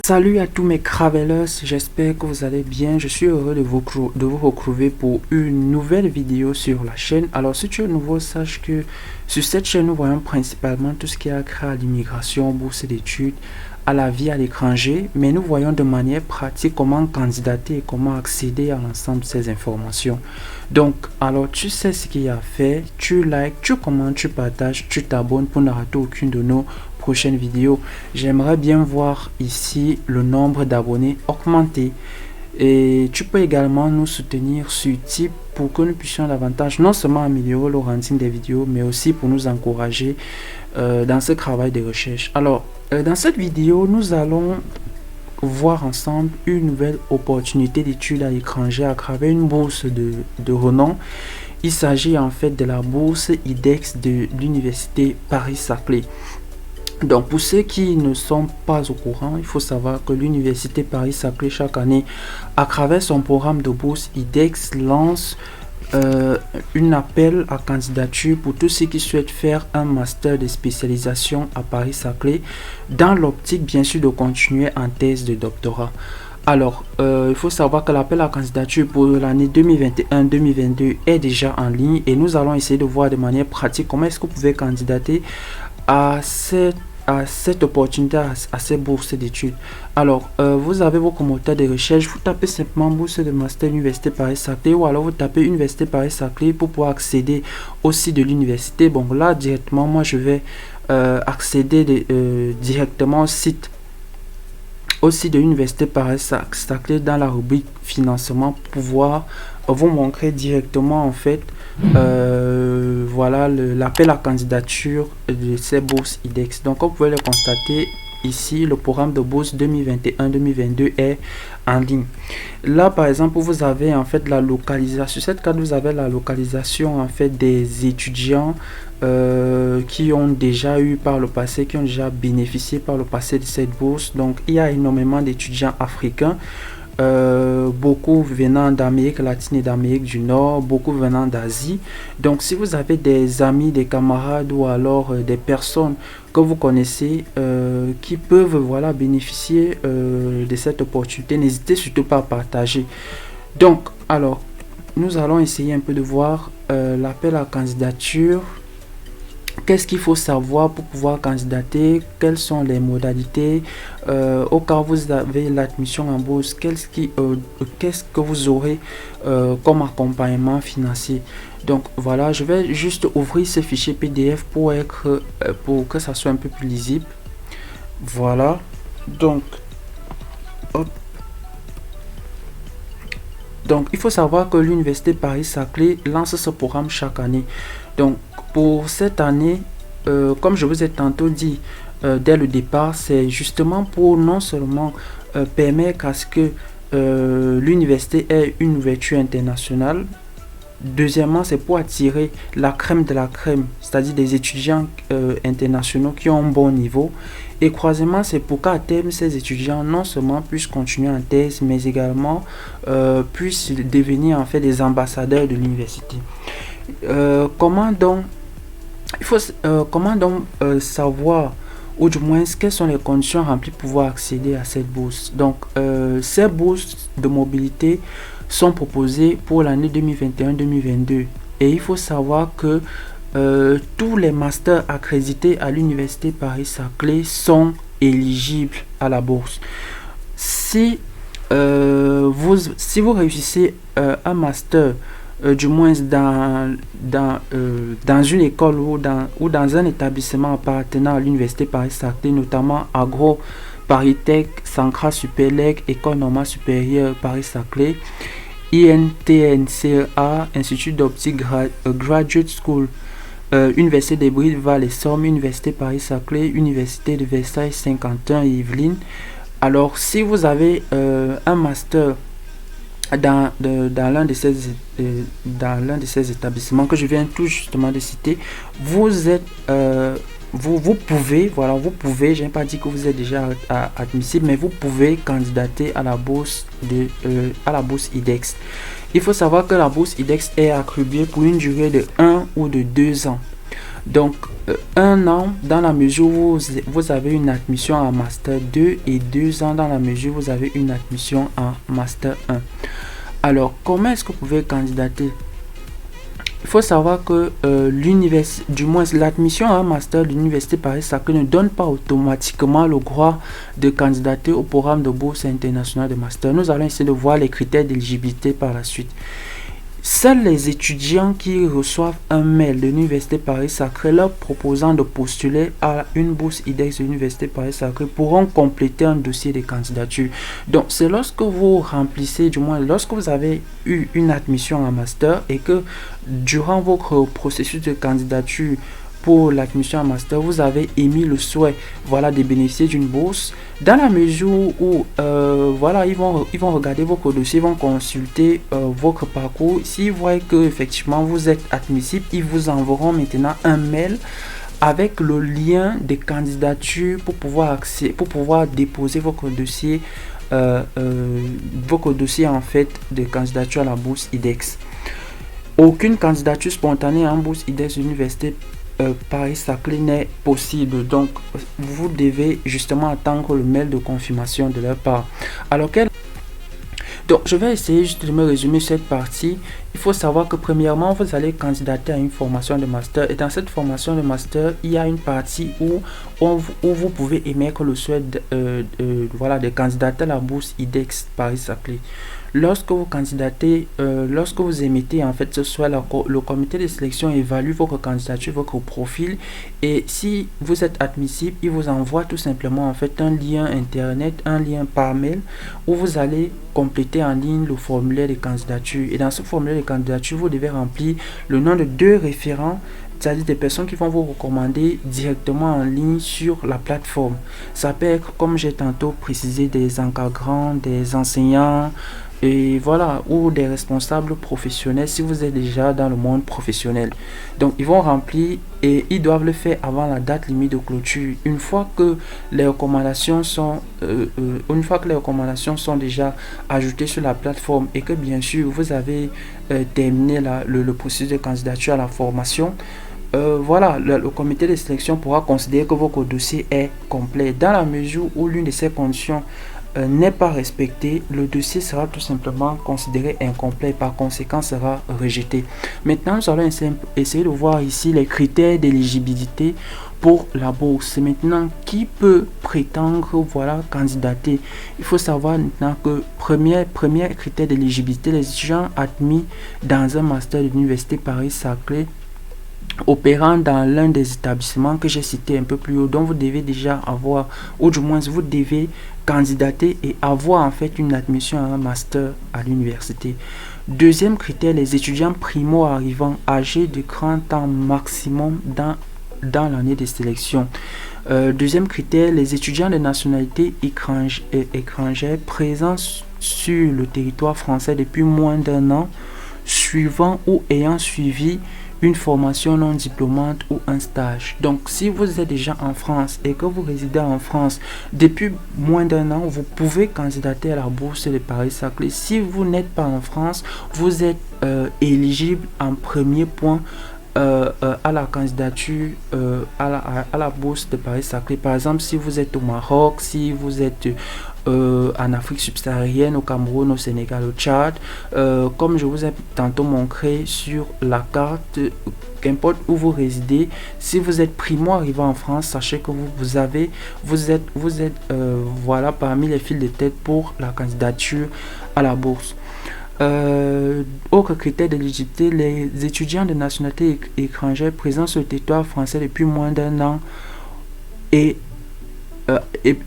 Salut à tous mes Cravelers, j'espère que vous allez bien. Je suis heureux de vous retrouver pour une nouvelle vidéo sur la chaîne. Alors si tu es nouveau, sache que sur cette chaîne, nous voyons principalement tout ce qui a trait à l'immigration, bourse d'études, à la vie à l'étranger. Mais nous voyons de manière pratique comment candidater et comment accéder à l'ensemble de ces informations. Donc, alors tu sais ce qu'il y a à faire. Tu likes, tu commentes, tu partages, tu t'abonnes pour ne rater aucune de nos prochaine vidéo. J'aimerais bien voir ici le nombre d'abonnés augmenter, et tu peux également nous soutenir sur Tip pour que nous puissions davantage non seulement améliorer le ranking des vidéos, mais aussi pour nous encourager dans ce travail de recherche. Alors dans cette vidéo, nous allons voir ensemble une nouvelle opportunité d'études à l'étranger à travers une bourse de renom. Il s'agit en fait de la bourse IDEX de l'université Paris-Saclay. Donc pour ceux qui ne sont pas au courant, il faut savoir que l'université Paris-Saclay chaque année, à travers son programme de bourse IDEX, lance un appel à candidature pour tous ceux qui souhaitent faire un master de spécialisation à Paris-Saclay, dans l'optique bien sûr de continuer en thèse de doctorat. Alors, il faut savoir que l'appel à candidature pour l'année 2021-2022 est déjà en ligne, et nous allons essayer de voir de manière pratique comment est-ce que vous pouvez candidater à cette opportunité, à ces bourses d'études. Alors, vous avez vos moteurs de recherche, vous tapez simplement bourse de master Université Paris-Saclay, ou alors vous tapez Université Paris-Saclay pour pouvoir accéder au site de l'université. Bon, là directement, moi je vais accéder directement au site de l'université Paris-Saclay dans la rubrique financement pour pouvoir vous montrer directement en fait voilà l'appel à candidature de ces bourses IDEX. Donc comme vous pouvez le constater ici, le programme de bourse 2021-2022 est en ligne. Là par exemple, vous avez en fait la localisation. Sur cette carte, vous avez la localisation en fait des étudiants qui ont déjà eu par le passé, qui ont déjà bénéficié par le passé de cette bourse. Donc il y a énormément d'étudiants africains, beaucoup venant d'Amérique latine et d'Amérique du Nord, beaucoup venant d'Asie. Donc si vous avez des amis, des camarades, ou alors des personnes que vous connaissez qui peuvent voilà bénéficier de cette opportunité, n'hésitez surtout pas à partager. Donc alors nous allons essayer un peu de voir l'appel à candidature. Qu'est-ce qu'il faut savoir pour pouvoir candidater? Quelles sont les modalités? Au cas où vous avez l'admission en bourse, qu'est-ce que vous aurez comme accompagnement financier? Donc voilà, je vais juste ouvrir ce fichier PDF pour que ça soit un peu plus lisible. Voilà, donc hop. Donc il faut savoir que l'université Paris-Saclay lance ce programme chaque année. Donc pour cette année, comme je vous ai tantôt dit dès le départ, c'est justement pour non seulement permettre à ce que l'université ait une ouverture internationale. Deuxièmement, c'est pour attirer la crème de la crème, c'est-à-dire des étudiants internationaux qui ont un bon niveau. Et troisièmement, c'est pour qu'à terme, ces étudiants non seulement puissent continuer en thèse, mais également puissent devenir en fait des ambassadeurs de l'université. Comment donc savoir, ou du moins quelles sont les conditions remplies pour pouvoir accéder à cette bourse? Donc ces bourses de mobilité sont proposées pour l'année 2021-2022, et il faut savoir que tous les masters accrédités à l'université Paris-Saclay sont éligibles à la bourse. Si vous réussissez un master, du moins dans une école ou dans un établissement appartenant à l'université Paris-Saclay, notamment Agro, Paris-Tech, Sankra Supélec, École normale supérieure Paris-Saclay, INTNCA, Institut d'optique Graduate School, Université des Brilles-Val et Somme, Université Paris-Saclay, Université de Versailles, Saint-Quentin et Yvelines. Alors si vous avez un master dans l'un de ces établissements que je viens tout justement de citer, vous êtes vous pouvez, je n'ai pas dit que vous êtes déjà admissible, mais vous pouvez candidater à la bourse IDEX. Il faut savoir que la bourse IDEX est attribuée pour une durée de 1 ou de 2 ans. Donc, 1 an dans la mesure où vous avez une admission en Master 2 et 2 ans dans la mesure où vous avez une admission en Master 1. Alors, comment est-ce que vous pouvez candidater? Il faut savoir que du moins l'admission à un master de l'Université Paris-Saclay ne donne pas automatiquement le droit de candidater au programme de bourse internationale de master. Nous allons essayer de voir les critères d'éligibilité par la suite. Seuls les étudiants qui reçoivent un mail de l'Université Paris-Saclay leur proposant de postuler à une bourse IDEX de l'Université Paris-Saclay pourront compléter un dossier de candidature. Donc, c'est lorsque vous remplissez, du moins lorsque vous avez eu une admission en master et que durant votre processus de candidature pour l'admission en master, vous avez émis le souhait, voilà, de bénéficier d'une bourse. Dans la mesure où, voilà, ils vont regarder votre dossier, ils vont consulter votre parcours. S'ils voient que effectivement vous êtes admissible, ils vous enverront maintenant un mail avec le lien de candidature pour pouvoir déposer votre dossier, en fait de candidature à la bourse IDEX. Aucune candidature spontanée en bourse IDEX de l'Université Paris-Saclay n'est possible. Donc, vous devez justement attendre le mail de confirmation de leur part. Alors, donc, je vais essayer juste de me résumer cette partie. Il faut savoir que premièrement, vous allez candidater à une formation de master. Et dans cette formation de master, il y a une partie où vous pouvez émettre le souhait voilà, de candidater à la bourse IDEX Paris-Saclay. Lorsque vous candidatez, lorsque vous émettez en fait ce souhait, le comité de sélection évalue votre candidature, votre profil, et si vous êtes admissible, il vous envoie tout simplement en fait un lien internet, un lien par mail où vous allez compléter en ligne le formulaire de candidature. Et dans ce formulaire de candidature, vous devez remplir le nom de 2 référents, c'est-à-dire des personnes qui vont vous recommander directement en ligne sur la plateforme. Ça peut être, comme j'ai tantôt précisé, des encadrants, des enseignants, et voilà, ou des responsables professionnels si vous êtes déjà dans le monde professionnel. Donc ils vont remplir et ils doivent le faire avant la date limite de clôture. Une fois que les recommandations sont déjà ajoutées sur la plateforme et que bien sûr vous avez terminé le processus de candidature à la formation, voilà, le comité de sélection pourra considérer que votre dossier est complet. Dans la mesure où l'une de ces conditions n'est pas respectée, le dossier sera tout simplement considéré incomplet et par conséquent sera rejeté. Maintenant, nous allons essayer de voir ici les critères d'éligibilité pour la bourse. Maintenant, qui peut prétendre, voilà, candidater? Il faut savoir maintenant que premier critère d'éligibilité, les étudiants admis dans un master de l'Université Paris-Saclay opérant dans l'un des établissements que j'ai cité un peu plus haut, dont vous devez déjà avoir, ou du moins vous devez candidater et avoir en fait une admission à un master à l'université. Deuxième critère, les étudiants primo-arrivants âgés de 30 ans maximum dans l'année de sélection. Deuxième critère, les étudiants de nationalité étrangère présents sur le territoire français depuis moins d'1 an, suivant ou ayant suivi une formation non diplômante ou un stage. Donc, si vous êtes déjà en France et que vous résidez en France depuis moins d'1 an, vous pouvez candidater à la bourse de Paris-Saclay. Si vous n'êtes pas en France, vous êtes éligible en premier point à la candidature à la bourse de Paris-Saclay. Par exemple, si vous êtes au Maroc, si vous êtes en Afrique subsaharienne, au Cameroun, au Sénégal, au Tchad, comme je vous ai tantôt montré sur la carte, qu'importe où vous résidez, si vous êtes primo-arrivant en France, sachez que vous êtes voilà, parmi les files de tête pour la candidature à la bourse. Autre critère d'éligibilité, les étudiants de nationalité étrangère présents sur le territoire français depuis moins d'1 an et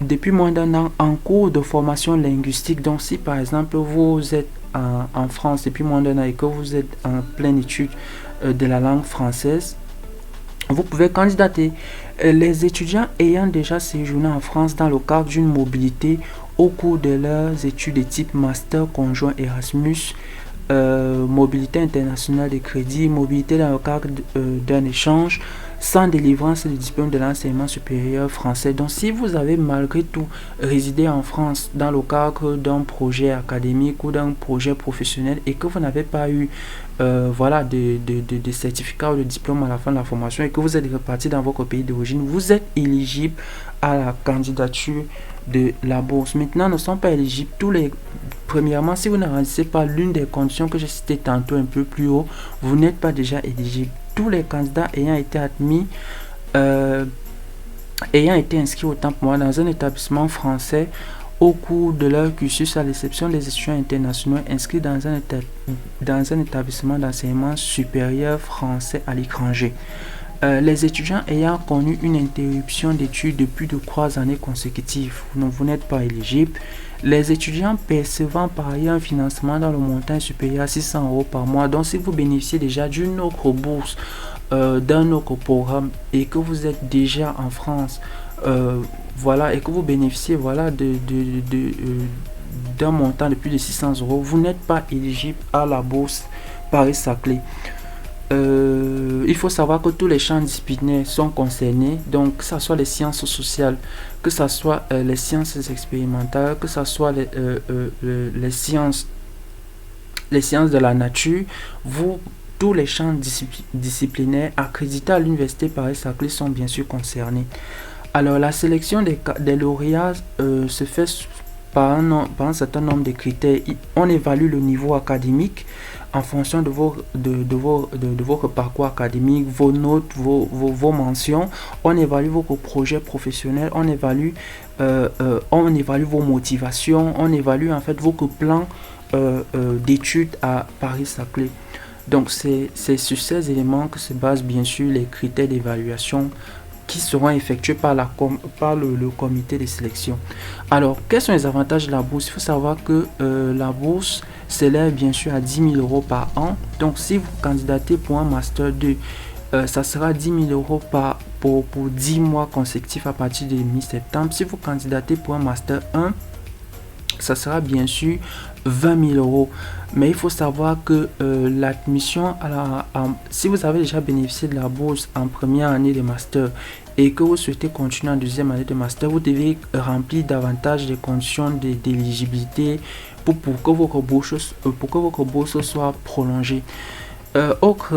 depuis moins d'1 an en cours de formation linguistique. Donc si par exemple vous êtes en France depuis moins d'1 an et que vous êtes en pleine étude de la langue française, vous pouvez candidater. Les étudiants ayant déjà séjourné en France dans le cadre d'une mobilité au cours de leurs études de type master conjoint Erasmus, mobilité internationale de crédit, mobilité dans le cadre d'un échange, sans délivrance du diplôme de l'enseignement supérieur français. Donc si vous avez malgré tout résidé en France dans le cadre d'un projet académique ou d'un projet professionnel et que vous n'avez pas eu voilà, de certificat ou de diplôme à la fin de la formation et que vous êtes reparti dans votre pays d'origine, vous êtes éligible à la candidature de la bourse. Maintenant, ne sont pas éligibles tous les... Premièrement, si vous ne remplissez pas l'une des conditions que j'ai citées tantôt un peu plus haut, vous n'êtes pas déjà éligible. Tous les candidats ayant été admis, ayant été inscrits autant pour moi dans un établissement français au cours de leur cursus, à l'exception des étudiants internationaux inscrits dans un établissement d'enseignement supérieur français à l'étranger. Les étudiants ayant connu une interruption d'études de plus de 3 années consécutives, vous n'êtes pas éligible. Les étudiants percevant par ailleurs un financement dans le montant supérieur à 600 € par mois, donc si vous bénéficiez déjà d'une autre bourse, d'un autre programme et que vous êtes déjà en France, voilà, et que vous bénéficiez voilà, d'un montant de plus de 600 €, vous n'êtes pas éligible à la bourse Paris-Saclay. Il faut savoir que tous les champs disciplinaires sont concernés, donc que ce soit les sciences sociales, que ce soit les sciences expérimentales, que ce soit les sciences de la nature, tous les champs disciplinaires accrédités à l'université Paris-Saclay sont bien sûr concernés. Alors la sélection des lauréats se fait par un certain nombre de critères. On évalue le niveau académique en fonction de votre parcours académique, vos notes, vos mentions. On évalue votre projet professionnel, on évalue vos motivations, on évalue en fait votre plan d'études à Paris-Saclay. Donc c'est sur ces éléments que se basent bien sûr les critères d'évaluation qui seront effectués par le comité de sélection. Alors, quels sont les avantages de la bourse? Il faut savoir que la bourse s'élève bien sûr à 10 000 € par an. Donc, si vous candidatez pour un Master 2, ça sera 10 000 € pour 10 mois consécutifs à partir de mi-septembre. Si vous candidatez pour un Master 1, ça sera bien sûr 20 000 €. Mais il faut savoir que l'admission si vous avez déjà bénéficié de la bourse en première année de master et que vous souhaitez continuer en deuxième année de master, vous devez remplir davantage les conditions d'éligibilité pour que votre bourse soit prolongée. Autre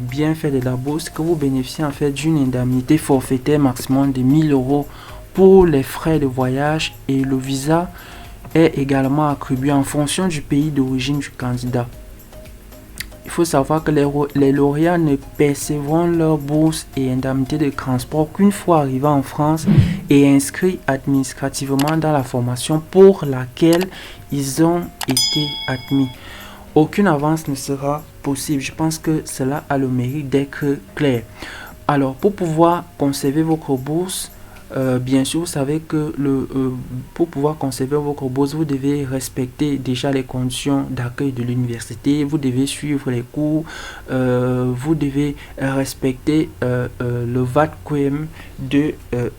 bienfait de la bourse, que vous bénéficiez en fait d'une indemnité forfaitaire maximum de 1 000 € pour les frais de voyage, et le visa est également attribué en fonction du pays d'origine du candidat. Il faut savoir que les lauréats ne percevront leur bourse et indemnité de transport qu'une fois arrivés en France et inscrits administrativement dans la formation pour laquelle ils ont été admis. Aucune avance ne sera possible. Je pense que cela a le mérite d'être clair. Alors, pour pouvoir conserver votre bourse, bien sûr, vous savez que pour pouvoir conserver votre bourse, vous devez respecter déjà les conditions d'accueil de l'université, vous devez suivre les cours, vous devez respecter le VATQM de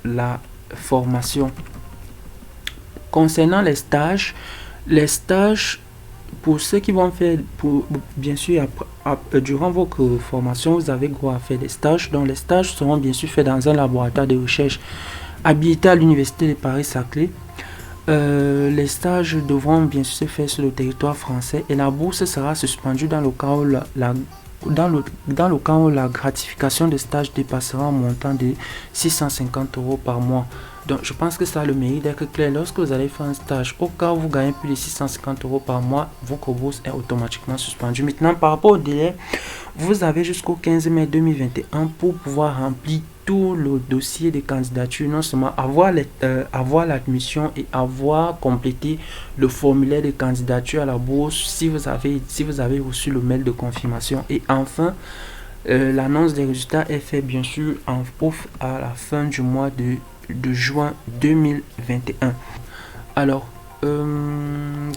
la formation. Concernant les stages, pour ceux qui vont faire, bien sûr, durant votre formation, vous avez droit à faire des stages. Donc, les stages seront bien sûr faits dans un laboratoire de recherche habilité à l'université de Paris-Saclay. Les stages devront bien sûr se faire sur le territoire français et la bourse sera suspendue dans le cas où la gratification de stage dépassera un montant de 650 € par mois. Donc je pense que ça a le mérite d'être clair. Lorsque vous allez faire un stage, au cas où vous gagnez plus de 650 € par mois, votre bourse est automatiquement suspendue. Maintenant, par rapport au délai, vous avez jusqu'au 15 mai 2021 pour pouvoir remplir tout le dossier de candidature, non seulement avoir l'admission et avoir complété le formulaire de candidature à la bourse si vous avez reçu le mail de confirmation. Et enfin, l'annonce des résultats est faite bien sûr à la fin du mois de juin 2021. Alors,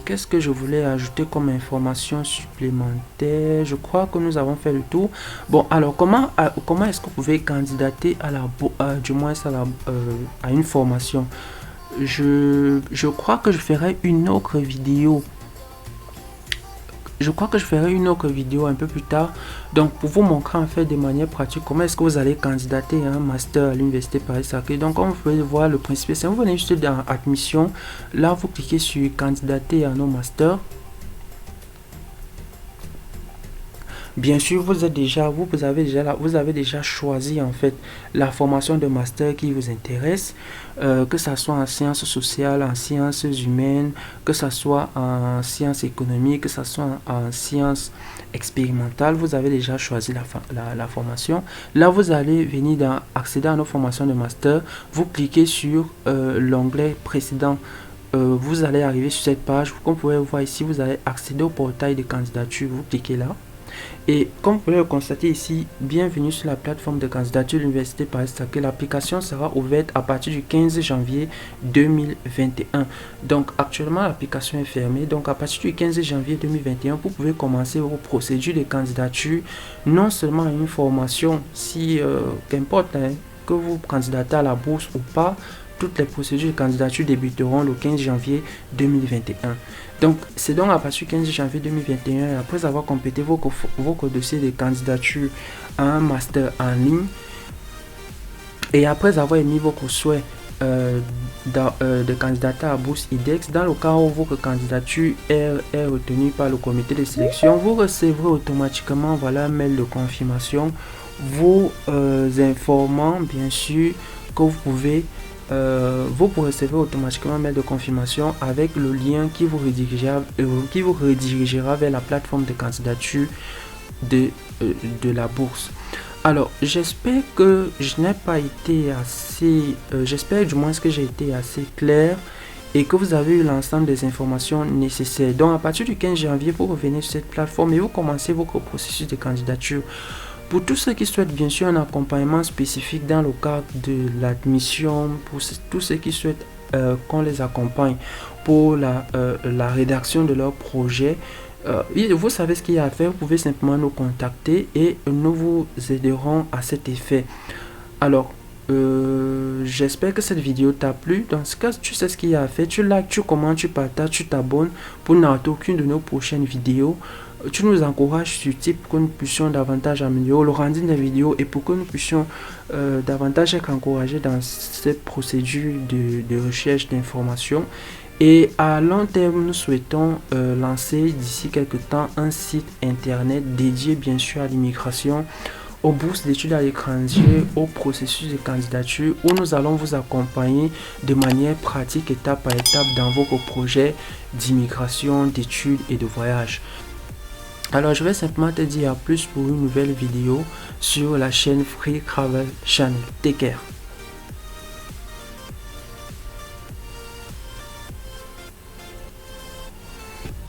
qu'est-ce que je voulais ajouter comme information supplémentaire? Je crois que nous avons fait le tour. Bon, alors comment est-ce que vous pouvez candidater à une formation? Je crois que je ferai une autre vidéo je crois que je ferai une autre vidéo un peu plus tard, donc pour vous montrer en fait de manière pratique comment est-ce que vous allez candidater à un master à l'université Paris-Saclay. Donc comme vous pouvez voir, le principe, c'est vous venez juste dans admission, là vous cliquez sur candidater à nos masters. Bien sûr, vous avez déjà choisi en fait la formation de master qui vous intéresse, que ça soit en sciences sociales, en sciences humaines, que ça soit en sciences économiques, que ça soit en sciences expérimentales. Vous avez déjà choisi la formation. Là, vous allez venir accéder à nos formations de master. Vous cliquez sur l'onglet précédent. Vous allez arriver sur cette page. Comme vous pouvez voir ici, vous allez accéder au portail de candidature. Vous cliquez là. Et comme vous pouvez le constater ici, bienvenue sur la plateforme de candidature de l'Université Paris-Saclay. L'application sera ouverte à partir du 15 janvier 2021. Donc actuellement l'application est fermée. Donc à partir du 15 janvier 2021, vous pouvez commencer vos procédures de candidature, non seulement à une formation, si qu'importe que vous candidatez à la bourse ou pas. Toutes les procédures de candidature débuteront le 15 janvier 2021. Donc, c'est donc à partir du 15 janvier 2021, après avoir complété votre dossier de candidature à un master en ligne, et après avoir émis votre souhait de candidater à bourse IDEX, dans le cas où votre candidature est retenue par le comité de sélection, vous recevrez automatiquement un mail de confirmation vous informant bien sûr que vous pouvez recevoir automatiquement un mail de confirmation avec le lien qui vous redirigera vers la plateforme de candidature de la bourse. Alors, j'espère que je n'ai pas été assez... j'espère du moins que j'ai été assez clair et que vous avez eu l'ensemble des informations nécessaires. Donc, à partir du 15 janvier, vous revenez sur cette plateforme et vous commencez votre processus de candidature. Pour tous ceux qui souhaitent bien sûr un accompagnement spécifique dans le cadre de l'admission, pour tous ceux qui souhaitent qu'on les accompagne pour la rédaction de leur projet, vous savez ce qu'il y a à faire, vous pouvez simplement nous contacter et nous vous aiderons à cet effet. Alors, j'espère que cette vidéo t'a plu. Dans ce cas, tu sais ce qu'il y a à faire, tu likes, tu commentes, tu partages, tu t'abonnes pour ne rater aucune de nos prochaines vidéos. Tu nous encourages sur type pour que nous puissions davantage améliorer le rendu des vidéos et pour que nous puissions davantage être encouragés dans cette procédure de recherche d'informations. Et à long terme, nous souhaitons lancer d'ici quelques temps un site internet dédié bien sûr à l'immigration, aux bourses d'études à l'étranger, au processus de candidature où nous allons vous accompagner de manière pratique étape par étape dans vos projets d'immigration, d'études et de voyage. Alors je vais simplement te dire à plus pour une nouvelle vidéo sur la chaîne Free Travel Channel. Take care.